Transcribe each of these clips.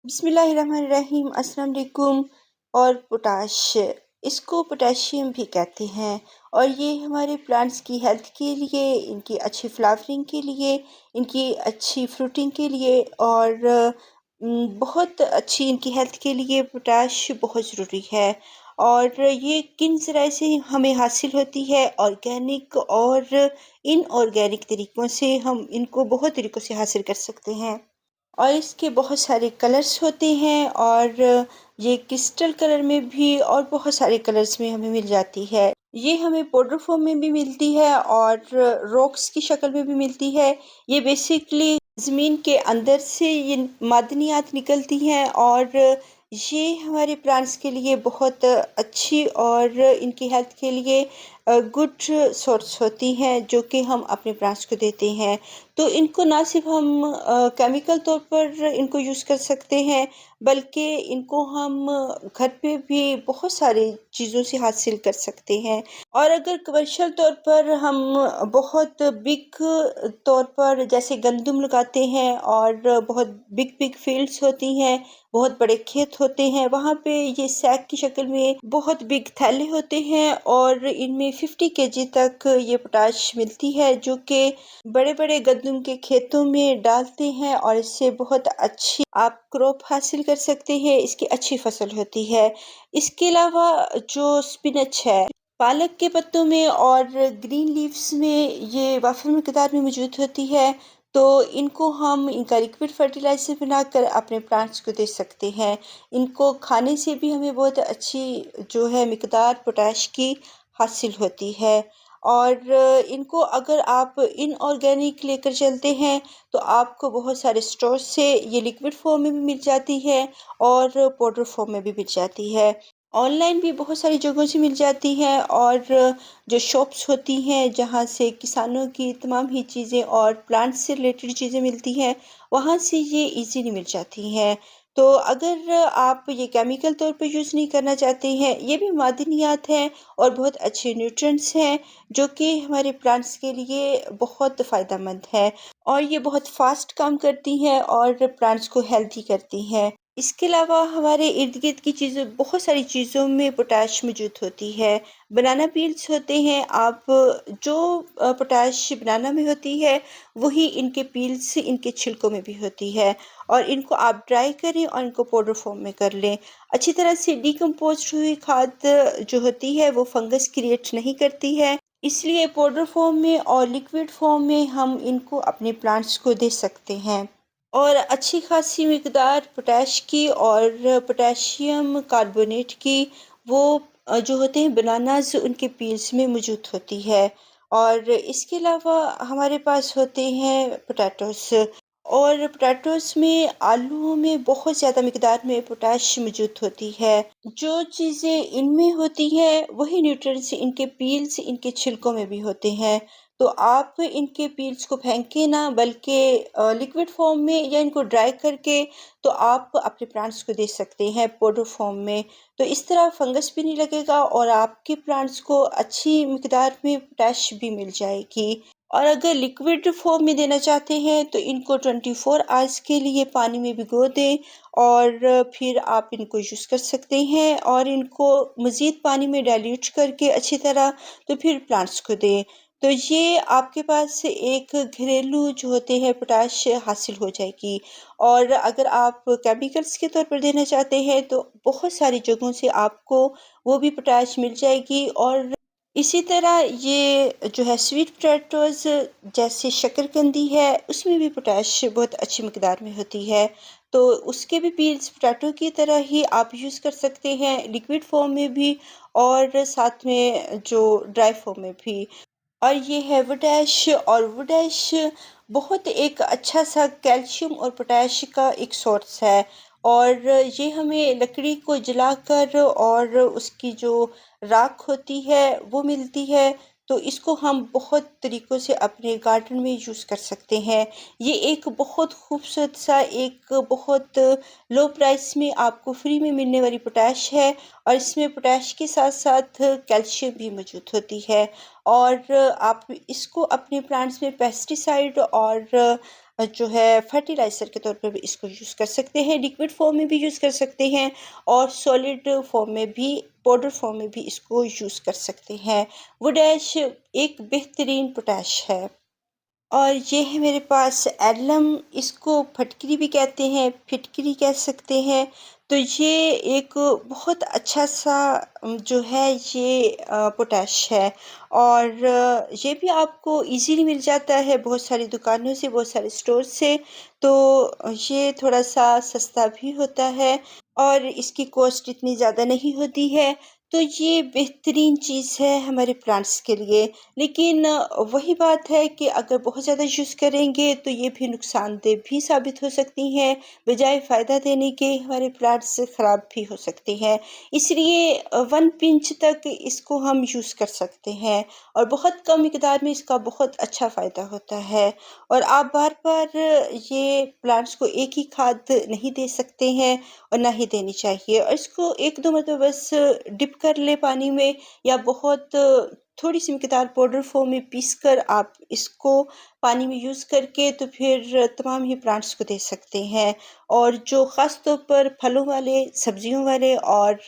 बिस्मिल्लाहिर्रहमानिर्रहीम अस्सलाम वालेकुम। और पोटाश, इसको पोटेशियम भी कहते हैं और ये हमारे प्लांट्स की हेल्थ के लिए, इनकी अच्छी फ्लावरिंग के लिए, इनकी अच्छी फ्रूटिंग के लिए और बहुत अच्छी इनकी हेल्थ के लिए पोटाश बहुत ज़रूरी है। और ये किन ज़राए से हमें हासिल होती है? ऑर्गेनिक और इनऑर्गेनिक तरीक़ों से हम इनको बहुत तरीक़ों से हासिल कर सकते हैं। और इसके बहुत सारे कलर्स होते हैं और ये क्रिस्टल कलर में भी और बहुत सारे कलर्स में हमें मिल जाती है। ये हमें पाउडर फॉर्म में भी मिलती है और रॉक्स की शक्ल में भी मिलती है। ये बेसिकली ज़मीन के अंदर से ये मादनियात निकलती हैं और ये हमारे प्लांट्स के लिए बहुत अच्छी और इनकी हेल्थ के लिए गुड सोर्स होती हैं जो कि हम अपने प्लांट्स को देते हैं। तो इनको ना सिर्फ हम केमिकल तौर पर इनको यूज़ कर सकते हैं, बल्कि इनको हम घर पे भी बहुत सारी चीज़ों से हासिल कर सकते हैं। और अगर कमर्शियल तौर पर हम बहुत बिग तौर पर जैसे गंदम लगाते हैं और बहुत बिग बिग फील्ड्स होती हैं, बहुत बड़े खेत होते हैं, वहाँ पे ये सैक की शक्ल में बहुत बिग थैले होते हैं और इनमें 50 केजी तक ये पोटाश मिलती है जो कि बड़े-बड़े गंदम के खेतों में डालते हैं और इससे बहुत अच्छी आप क्रॉप हासिल कर सकते हैं, इसकी अच्छी फसल होती है। इसके अलावा जो स्पिनच है, पालक के पत्तों में और ग्रीन लीव्स में ये वाफ़र मिक़दार में मौजूद होती है, तो इनको हम इनका लिक्विड फर्टिलाइज़र बनाकर अपने प्लांट्स को दे सकते हैं। इनको खाने से भी हमें बहुत अच्छी जो है मिक़दार पोटाश की हासिल होती है। और इनको अगर आप इनऑर्गेनिक लेकर चलते हैं, तो आपको बहुत सारे स्टोर से ये लिक्विड फॉर्म में भी मिल जाती है और पाउडर फॉर्म में भी मिल जाती है। ऑनलाइन भी बहुत सारी जगहों से मिल जाती हैं और जो शॉप्स होती हैं, जहाँ से किसानों की तमाम ही चीज़ें और प्लांट्स से रिलेटेड चीज़ें मिलती हैं, वहाँ से ये ईज़िली मिल जाती हैं। तो अगर आप ये केमिकल तौर पे यूज़ नहीं करना चाहते हैं, ये भी मादनियात हैं और बहुत अच्छे न्यूट्रिएंट्स हैं, जो कि हमारे प्लांट्स के लिए बहुत फ़ायदेमंद है और ये बहुत फ़ास्ट काम करती हैं और प्लांट्स को हेल्दी करती हैं। इसके अलावा हमारे इर्द-गिर्द की चीज़ों बहुत सारी चीज़ों में पोटाश मौजूद होती है। बनाना पील्स होते हैं, आप जो पोटाश बनाना में होती है, वही इनके पील्स, इनके छिलकों में भी होती है और इनको आप ड्राई करें और इनको पाउडर फॉर्म में कर लें। अच्छी तरह से डिकम्पोज़्ड हुई खाद जो होती है, वो फंगस क्रिएट नहीं करती है, इसलिए पाउडर फॉर्म में और लिक्विड फॉर्म में हम इनको अपने प्लांट्स को दे सकते हैं। और अच्छी खासी मिक़दार पोटैश की और पोटेशियम कार्बोनेट की वो जो होते हैं बनानाज़ उनके पील्स में मौजूद होती है। और इसके अलावा हमारे पास होते हैं पोटैटोज़ और पोटैटोज़ में आलूओं में बहुत ज़्यादा मिक़दार में पोटैश मौजूद होती है। जो चीज़ें इनमें होती हैं, वही न्यूट्रिएंट्स इनके पील्स, इनके छिलकों में भी होते हैं। तो आप इनके पील्स को फेंकें ना, बल्कि लिक्विड फॉर्म में या इनको ड्राई करके तो आप अपने प्लांट्स को दे सकते हैं पाउडर फॉर्म में। तो इस तरह फंगस भी नहीं लगेगा और आपके प्लांट्स को अच्छी मिक़दार में पोटैश भी मिल जाएगी। और अगर लिक्विड फॉर्म में देना चाहते हैं, तो इनको 24 आवर्स के लिए पानी में भिगो दें और फिर आप इनको यूज़ कर सकते हैं और इनको मज़ीद पानी में डाइल्यूट करके अच्छी तरह तो फिर प्लांट्स को दें। तो ये आपके पास एक घरेलू जो होते हैं पोटाश हासिल हो जाएगी। और अगर आप केमिकल्स के तौर पर देना चाहते हैं, तो बहुत सारी जगहों से आपको वो भी पोटाश मिल जाएगी। और इसी तरह ये जो है स्वीट पोटैटोज़ जैसे शकरकंदी है, उसमें भी पोटाश बहुत अच्छी मिक़दार में होती है। तो उसके भी पील्स पोटैटो की तरह ही आप यूज़ कर सकते हैं, लिक्विड फॉर्म में भी और साथ में जो ड्राई फॉर्म में भी। और ये है वुडैश और वुडैश बहुत एक अच्छा-सा कैल्शियम और पोटैश का एक सोर्स है और ये हमें लकड़ी को जलाकर और उसकी जो राख होती है, वो मिलती है। तो इसको हम बहुत तरीक़ों से अपने गार्डन में यूज़ कर सकते हैं। ये एक बहुत खूबसूरत सा एक बहुत लो प्राइस में आपको फ्री में मिलने वाली पोटैश है और इसमें पोटैश के साथ-साथ कैल्शियम भी मौजूद होती है। और आप इसको अपने प्लांट्स में पेस्टिसाइड और जो है फर्टिलाइज़र के तौर पर भी इसको यूज़ कर सकते हैं, लिक्विड फॉर्म में भी यूज़ कर सकते हैं और सॉलिड फॉर्म में भी, पाउडर फॉर्म में भी इसको यूज़ कर सकते हैं। वो डैश एक बेहतरीन पोटैश है। और ये है मेरे पास एलम, इसको फटकरी भी कहते हैं, फिटकरी कह सकते हैं। तो ये एक बहुत अच्छा सा जो है ये पोटैश है और ये भी आपको इजीली मिल जाता है बहुत सारी दुकानों से, बहुत सारे स्टोर से। तो ये थोड़ा-सा सस्ता भी होता है और इसकी कॉस्ट इतनी ज़्यादा नहीं होती है। तो ये बेहतरीन चीज़ है हमारे प्लांट्स के लिए। लेकिन वही बात है कि अगर बहुत ज़्यादा यूज़ करेंगे तो ये भी नुकसानदेह भी साबित हो सकती हैं, बजाय फ़ायदा देने के हमारे प्लांट्स ख़राब भी हो सकते हैं। इसलिए 1 पिंच तक इसको हम यूज़ कर सकते हैं और बहुत कम मिकदार में इसका बहुत अच्छा फ़ायदा होता है। और आप बार-बार ये प्लांट्स को एक ही खाद नहीं दे सकते हैं और ना ही देनी चाहिए, और इसको 1-2 मरतबा बस डिप कर लें पानी में, या बहुत थोड़ी-सी मिकदार पाउडर फॉर्म में पीसकर आप इसको पानी में यूज़ करके तो फिर तमाम ही प्लांट्स को दे सकते हैं। और जो ख़ास तौर पर फलों वाले, सब्जियों वाले और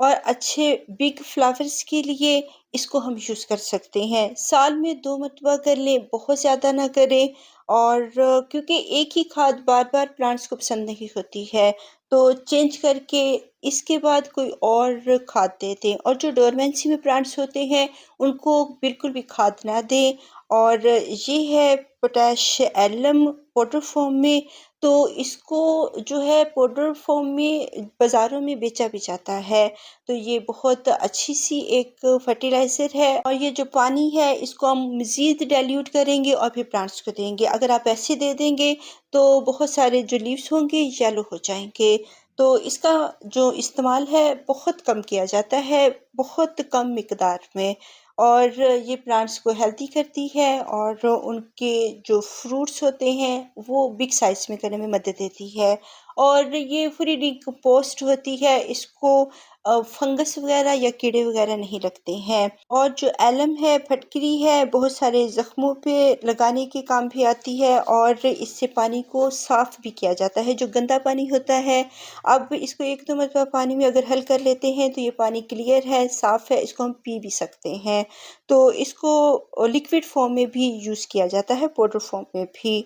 अच्छे बिग फ्लावर्स के लिए इसको हम यूज़ कर सकते हैं। साल में 2 मरतबा कर लें, बहुत ज़्यादा ना करें। और क्योंकि एक ही खाद बार-बार प्लांट्स को पसंद नहीं होती है, तो चेंज करके इसके बाद कोई और खाद दे दें। और जो डोरमेंसी में प्लांट्स होते हैं उनको बिल्कुल भी खाद ना दें। और ये है पोटैश एलम पाउडर फॉर्म में। तो इसको जो है पाउडर फॉर्म में बाज़ारों में बेचा भी जाता है। तो ये बहुत अच्छी-सी एक फर्टिलाइज़र है और ये जो पानी है इसको हम मज़ीद डाइल्यूट करेंगे और फिर प्लांट्स को देंगे। अगर आप ऐसे दे देंगे तो बहुत सारे जो लीव्स होंगे येलो हो जाएँगे। तो इसका जो इस्तेमाल है बहुत कम किया जाता है, बहुत कम मिकदार में। और ये प्लांट्स को हेल्दी करती है और उनके जो फ्रूट्स होते हैं वो बिग साइज़ में करने में मदद देती है। और ये पूरी डिकम्पोस्ट होती है, इसको फंगस वगैरह या कीड़े वगैरह नहीं लगते हैं। और जो एलम है, फटकरी है, बहुत सारे ज़ख्मों पे लगाने के काम भी आती है और इससे पानी को साफ़ भी किया जाता है, जो गंदा पानी होता है। अब इसको 1-2 मरतबा पानी में अगर हल कर लेते हैं तो ये पानी क्लियर है, साफ़ है, इसको हम पी भी सकते हैं। तो इसको लिक्विड फ़ॉर्म में भी यूज़ किया जाता है, पाउडर फ़ॉर्म में भी।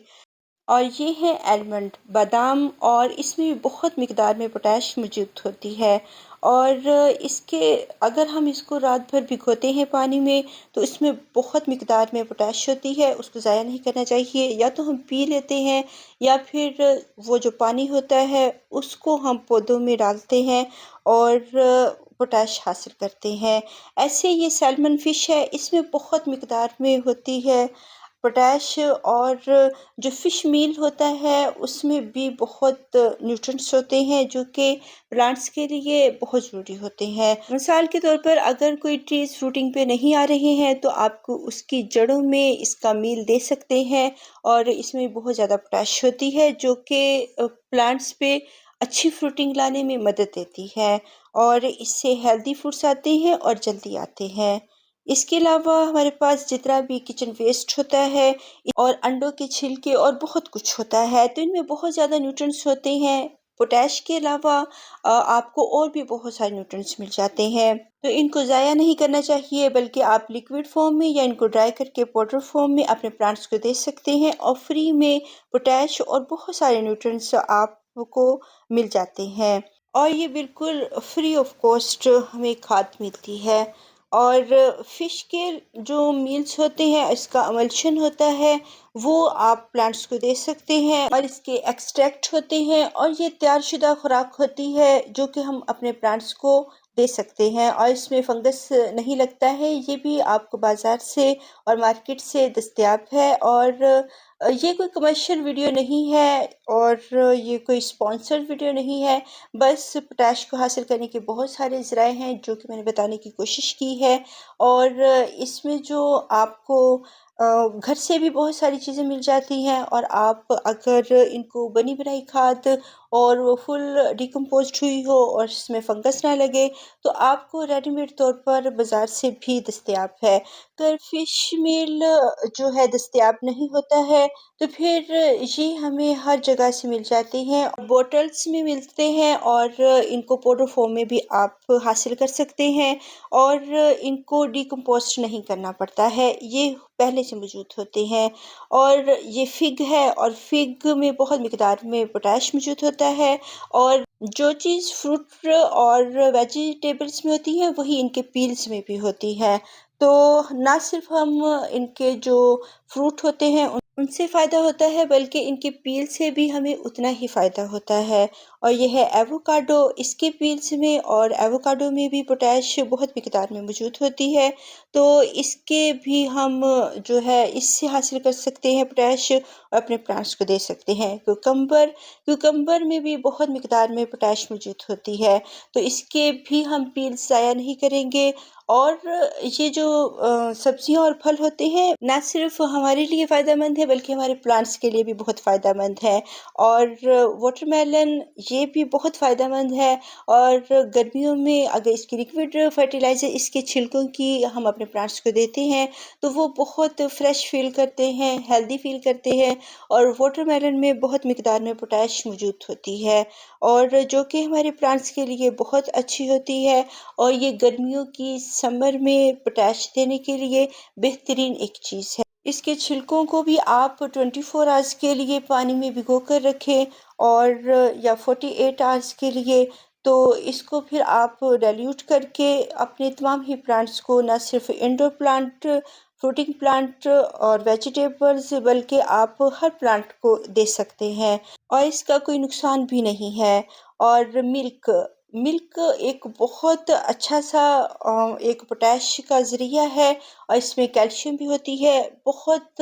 और ये है आलमंड, बादाम, और इसमें भी बहुत मिकदार में पोटैश मौजूद होती है। और इसके अगर हम इसको रात भर भिगोते हैं पानी में तो इसमें बहुत मिकदार में पोटैश होती है, उसको ज़ाया नहीं करना चाहिए। या तो हम पी लेते हैं या फिर वो जो पानी होता है उसको हम पौधों में डालते हैं और पोटैश हासिल करते हैं। ऐसे ये सैल्मन फ़िश है, इसमें बहुत मिकदार में होती है पोटैश। और जो फ़िश मील होता है उसमें भी बहुत न्यूट्रिएंट्स होते हैं जो कि प्लांट्स के लिए बहुत ज़रूरी होते हैं। मिसाल के तौर पर अगर कोई ट्रीज़ फ्रूटिंग पे नहीं आ रहे हैं तो आपको उसकी जड़ों में इसका मील दे सकते हैं और इसमें बहुत ज़्यादा पोटैश होती है जो कि प्लांट्स पे अच्छी फ्रूटिंग लाने में मदद देती है और इससे हेल्दी फ्रूट्स आते हैं और जल्दी आते हैं। इसके अलावा हमारे पास जितना भी किचन वेस्ट होता है और अंडों के छिलके और बहुत कुछ होता है, तो इनमें बहुत ज़्यादा न्यूट्रिएंट्स होते हैं। पोटैश के अलावा आपको और भी बहुत सारे न्यूट्रिएंट्स मिल जाते हैं, तो इनको ज़ाया नहीं करना चाहिए, बल्कि आप लिक्विड फॉर्म में या इनको ड्राई करके पाउडर फॉर्म में अपने प्लांट्स को दे सकते हैं और फ्री में पोटैश और बहुत सारे न्यूट्रिएंट्स आपको मिल जाते हैं। और ये बिल्कुल फ्री ऑफ कॉस्ट हमें खाद मिलती है। और फ़िश के जो मील्स होते हैं, इसका एमल्शन होता है, वो आप प्लांट्स को दे सकते हैं और इसके एक्सट्रैक्ट होते हैं और ये तैयारशुदा खुराक होती है जो कि हम अपने प्लांट्स को दे सकते हैं और इसमें फंगस नहीं लगता है। ये भी आपको बाज़ार से और मार्केट से दस्तयाब है। और ये कोई कमर्शियल वीडियो नहीं है और ये कोई स्पॉन्सर्ड वीडियो नहीं है। बस पोटैश को हासिल करने के बहुत सारे ज़राए हैं जो कि मैंने बताने की कोशिश की है। और इसमें जो आपको घर से भी बहुत सारी चीज़ें मिल जाती हैं और आप अगर इनको बनी बनाई खाद और वो फुल डिकम्पोज़्ड हुई हो और इसमें फंगस ना लगे, तो आपको रेडीमेड तौर पर बाज़ार से भी दस्तयाब है। अगर फ़िश मील जो है दस्तयाब नहीं होता है, तो फिर ये हमें हर जगह से मिल जाते हैं, बॉटल्स में मिलते हैं और इनको पाउडर फ़ॉर्म में भी आप हासिल कर सकते हैं और इनको डिकम्पोस्ट नहीं करना पड़ता है, ये पहले से मौजूद होते हैं। और ये फ़िग है और फ़िग में बहुत मिक़दार में पोटैश मौजूद होता है और जो चीज़ फ्रूट और वेजिटेबल्स में होती है, वही इनके पील्स में भी होती है। तो ना सिर्फ़ हम इनके जो फ्रूट होते हैं उनसे फ़ायदा होता है, बल्कि इनके पील से भी हमें उतना ही फ़ायदा होता है। और ये है एवोकाडो, इसके पील्स में और एवोकाडो में भी पोटैश बहुत मिक़दार में मौजूद होती है, तो इसके भी हम जो है इससे हासिल कर सकते हैं पोटैश और अपने प्लांट्स को दे सकते हैं। कुकम्बर में भी बहुत मिक़दार में पोटैश मौजूद होती है, तो इसके भी हम पील्स ज़ाया नहीं करेंगे। और ये जो सब्ज़ियाँ और फल होते हैं, ना सिर्फ़ हमारे लिए फ़ायदेमंद है, बल्कि हमारे प्लांट्स के लिए भी बहुत फ़ायदेमंद है। और वाटरमेलन ये भी बहुत फ़ायदेमंद है और गर्मियों में अगर इसकी लिक्विड फर्टिलाइज़र इसके छिलकों की हम अपने प्लांट्स को देते हैं, तो वो बहुत फ्रेश फ़ील करते हैं, हेल्दी फ़ील करते हैं और वाटरमेलन में बहुत मिक़दार में पोटैश मौजूद होती है और जो कि हमारे प्लांट्स के लिए बहुत अच्छी होती है और ये गर्मियों की समर में पोटैश देने के लिए बेहतरीन एक चीज़ है। इसके छिलकों को भी आप 24 आवर्स के लिए पानी में भिगो कर रखें और या 48 आवर्स के लिए, तो इसको फिर आप डाइल्यूट करके अपने तमाम ही प्लांट्स को, ना सिर्फ इंडोर प्लांट, फ्रूटिंग प्लांट और वेजिटेबल्स, बल्कि आप हर प्लांट को दे सकते हैं और इसका कोई नुकसान भी नहीं है। और मिल्क मिल्क एक बहुत अच्छा सा एक पोटैश का ज़रिया है और इसमें कैल्शियम भी होती है, बहुत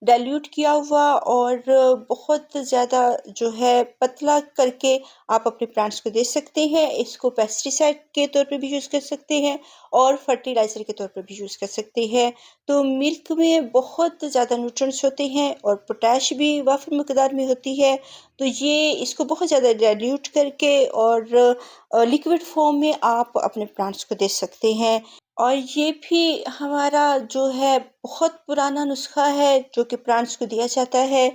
डाइल्यूट किया हुआ और बहुत ज़्यादा जो है पतला करके आप अपने प्लांट्स को दे सकते हैं। इसको पेस्टिसाइड के तौर पे भी यूज़ कर सकते हैं और फर्टिलाइज़र के तौर पे भी यूज़ कर सकते हैं। तो मिल्क में बहुत ज़्यादा न्यूट्रिएंट्स होते हैं और पोटैश भी वाफ़िर मक़दार में होती है, तो ये इसको बहुत ज़्यादा डाइल्यूट करके और लिक्विड फॉर्म में आप अपने प्लांट्स को दे सकते हैं। और ये भी हमारा जो है बहुत पुराना नुस्खा है जो कि प्लांट्स को दिया जाता है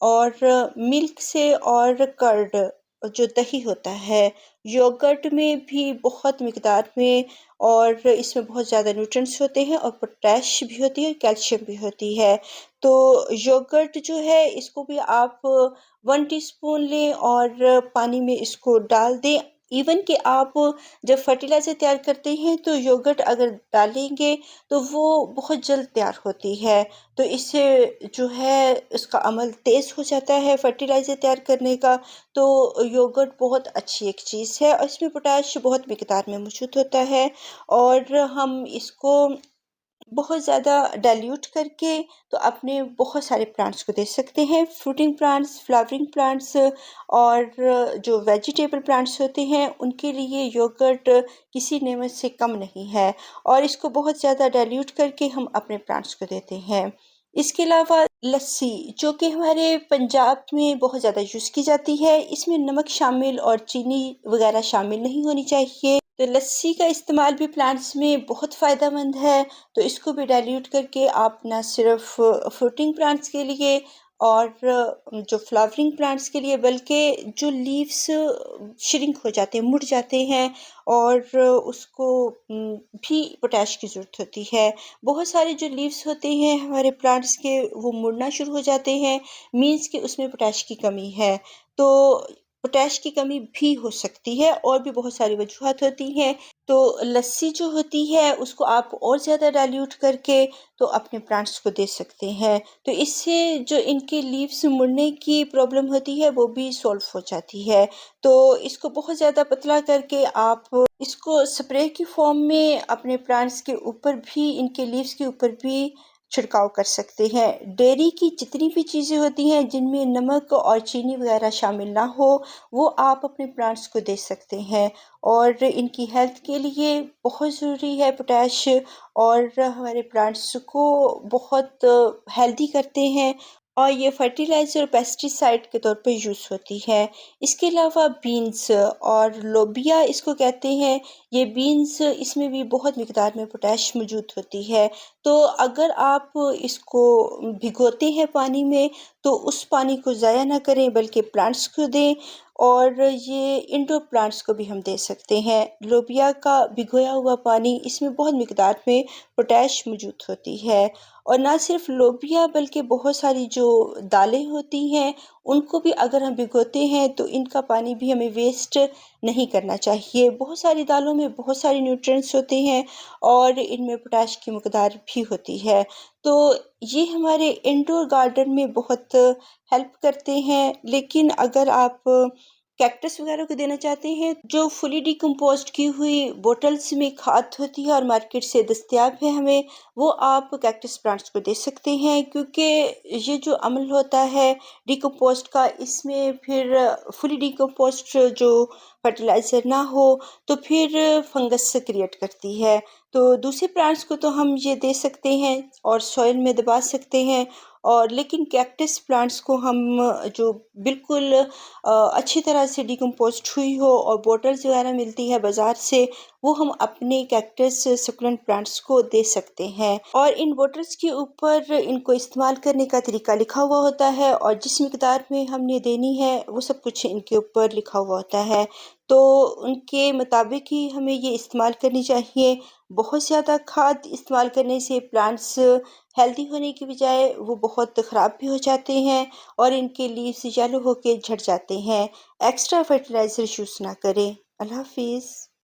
और मिल्क से और कर्ड जो दही होता है, योगर्ट में भी बहुत मिक़दार में और इसमें बहुत ज़्यादा न्यूट्रिएंट्स होते हैं और पोटैश भी होती है, कैल्शियम भी होती है। तो योगर्ट जो है इसको भी आप 1 टीस्पून लें और पानी में इसको डाल दें। इवन कि आप जब फर्टिलाइज़र तैयार करते हैं, तो योगर्ट अगर डालेंगे, तो वो बहुत जल्द तैयार होती है। तो इससे जो है उसका अमल तेज़ हो जाता है फर्टिलाइज़र तैयार करने का, तो योगर्ट बहुत अच्छी एक चीज़ है और इसमें पोटैश बहुत मिक़दार में मौजूद होता है और हम इसको बहुत ज़्यादा डाइल्यूट करके तो अपने बहुत सारे प्लांट्स को दे सकते हैं, फ्रूटिंग प्लांट्स, फ्लावरिंग प्लांट्स और जो वेजिटेबल प्लांट्स होते हैं, उनके लिए योगर्ट किसी नेमत से कम नहीं है और इसको बहुत ज़्यादा डाइल्यूट करके हम अपने प्लांट्स को देते हैं। इसके अलावा लस्सी, जो कि हमारे पंजाब में बहुत ज़्यादा यूज़ की जाती है, इसमें नमक शामिल और चीनी वगैरह शामिल नहीं होनी चाहिए। तो लस्सी का इस्तेमाल भी प्लांट्स में बहुत फ़ायदेमंद है, तो इसको भी डाइल्यूट करके आप ना सिर्फ फ्रूटिंग प्लांट्स के लिए और जो फ्लावरिंग प्लांट्स के लिए, बल्कि जो लीव्स श्रिंक हो जाते हैं, मुड़ जाते हैं और उसको भी पोटैश की ज़रूरत होती है। बहुत सारे जो लीव्स होते हैं हमारे प्लांट्स के, वो मुड़ना शुरू हो जाते हैं, मीन्स कि उसमें पोटैश की कमी है। तो पोटैश की कमी भी हो सकती है और भी बहुत सारी वजूहात होती हैं। तो लस्सी जो होती है उसको आप और ज़्यादा डाइल्यूट करके तो अपने प्लांट्स को दे सकते हैं। तो इससे जो इनके लीव्स मुड़ने की प्रॉब्लम होती है वो भी सॉल्व हो जाती है। तो इसको बहुत ज़्यादा पतला करके आप इसको स्प्रे की फॉर्म में अपने प्लांट्स के ऊपर भी, इनके लीव्स के ऊपर भी छिड़काव कर सकते हैं। डेयरी की जितनी भी चीज़ें होती हैं जिनमें नमक और चीनी वगैरह शामिल ना हो, वो आप अपने प्लांट्स को दे सकते हैं और इनकी हेल्थ के लिए बहुत ज़रूरी है पोटैश और हमारे प्लांट्स को बहुत हेल्दी करते हैं और ये फर्टिलाइज़र और पेस्टिसाइड के तौर पे यूज़ होती है। इसके अलावा बीन्स और लोबिया इसको कहते हैं, ये बीन्स इसमें भी बहुत मिक़दार में पोटैश मौजूद होती है। तो अगर आप इसको भिगोते हैं पानी में, तो उस पानी को ज़ाया ना करें बल्कि प्लांट्स को दें, और ये इंडोर प्लांट्स को भी हम दे सकते हैं। लोबिया का भिगोया हुआ पानी, इसमें बहुत मिक़दार में पोटैश मौजूद होती है। और ना सिर्फ लोबिया बल्कि बहुत सारी जो दालें होती हैं, उनको भी अगर हम भिगोते हैं तो इनका पानी भी हमें वेस्ट नहीं करना चाहिए। बहुत सारी दालों में बहुत सारे न्यूट्रिएंट्स होते हैं और इनमें पोटैश की मिक़दार भी होती है। तो ये हमारे इंडोर गार्डन में बहुत हेल्प करते हैं। लेकिन अगर आप कैक्टस वगैरह को देना चाहते हैं, जो फुली डिकम्पोज़्ड की हुई बॉटल्स में खाद होती है और मार्केट से दस्तयाब है हमें, वो आप कैक्टस प्लांट्स को दे सकते हैं, क्योंकि ये जो अमल होता है डिकम्पोस्ट का, इसमें फिर फुली डिकम्पोस्ट जो फर्टिलाइज़र ना हो तो फिर फंगस क्रिएट करती है। तो दूसरे प्लांट्स को तो हम ये दे सकते हैं और सॉइल में दबा सकते हैं, और लेकिन कैक्टस प्लांट्स को हम जो बिल्कुल अच्छी तरह से डिकम्पोस्ट हुई हो और बॉटल्स वगैरह मिलती है बाज़ार से, वो हम अपने कैक्टस सकुलेंट प्लांट्स को दे सकते हैं। और इन बॉटल्स के ऊपर इनको इस्तेमाल करने का तरीका लिखा हुआ होता है, और जिस मिक़दार में हमने देनी है वो सब कुछ इनके ऊपर लिखा हुआ होता है। तो उनके मुताबिक ही हमें ये इस्तेमाल करनी चाहिए। बहुत ज़्यादा खाद इस्तेमाल करने से प्लांट्स हेल्दी होने की बजाय वो बहुत ख़राब भी हो जाते हैं और इनके लीव्स येलो होके झड़ जाते हैं। एक्स्ट्रा फर्टिलाइज़र यूज़ ना करें। अल्लाह हाफ़िज़।